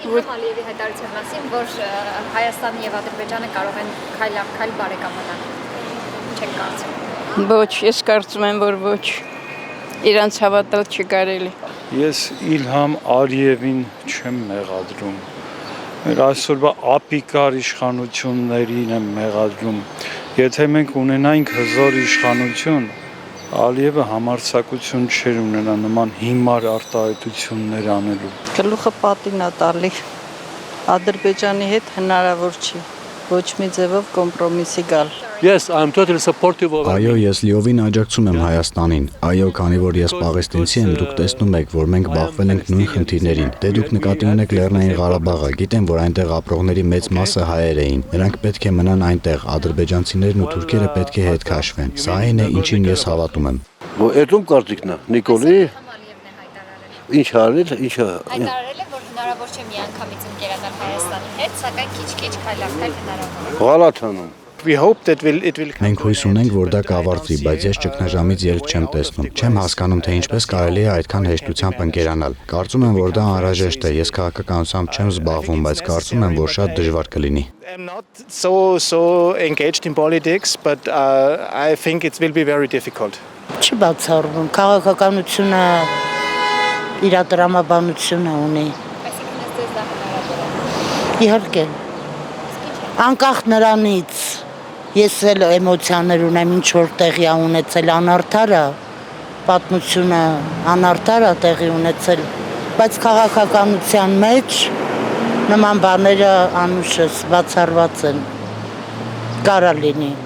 Իլհամ Ալիևի հայտարարության մասին, որ Հայաստանը եւ Ադրբեջանը կարող են քայլ բարեկամանալ։ Չեք կարծում։ Ոչ, ես կարծում եմ, որ ոչ։ Իրանց հավատալ չկարելի։ Ես Իլհամ Ալիևին չեմ մեղադրում։ Մեր այսօրվա ապիկար իշխանություններին եմ մեղադրում։ Եթե մենք ունենայինք հզոր իշխանություն, Ալիևը համարձակություն չէր ունենա նման հիմար արտահայտություններ անելու։ Գլուխը պատին է տալի։ Ադրբեջանի հետ հնարավոր չի ոչ մի ձևով կոմպրոմիսի գալ։ Yes, I'm totally supportive of. Այո, ես լիովին աջակցում եմ Հայաստանին։ Այո, քանի որ ես պաղեստինցի եմ, դուք տեսնում եք, որ մենք բախվել ենք նույն խնդիրներին։ Դե դուք նկատի ունեք Լեռնային Ղարաբաղը, գիտեմ, որ այնտեղ ապրողների մեծ մասը հայեր էին։ Նրանք պետք է մնան այնտեղ, ադրբեջանցիներն ու թուրքերը պետք է հետ քաշվեն։ Սա այն է, ինչին ես հավատում եմ։ Էդում կարծիքն է, Նիկոլի։ Ինչ արել, ինչա։ Հայտարարել է, որ հնարավոր չէ միանգամից ընկերանալ Հայաստանի հետ, սակայն քիչ-քիչ քայլ հնարավոր։ Ղալաթանում։ Մենք հույս ունենք, որ դա կավարտվի, բայց ես ճգնաժամից ելք չեմ տեսնում։ Չեմ հասկանում, թե ինչպես կարելի է այդքան հեշտությամբ ընկերանալ։ Կարծում եմ, որ դա անհրաժեշտ է։ Ես քաղաքականությամբ չեմ զբաղվում, բայց կարծում եմ, որ շատ դժվար կլինի։ I'm not so engaged in politics, but I think it will be very difficult. Չի բացառվում, քաղաքականությունը իր տրամաբանությունը ունի։ Այսինքն ես դա հնարավոր է։ Իհարկե։ Անկախ նրանից ես էլ էմոցիաներ ունեմ, ինչ որ տեղի ունեցել անարդարը, պատմությունը անարդար է տեղի ունեցել, բայց քաղաքականության մեջ նման բաները անուշս բացառված են, կարա լինի։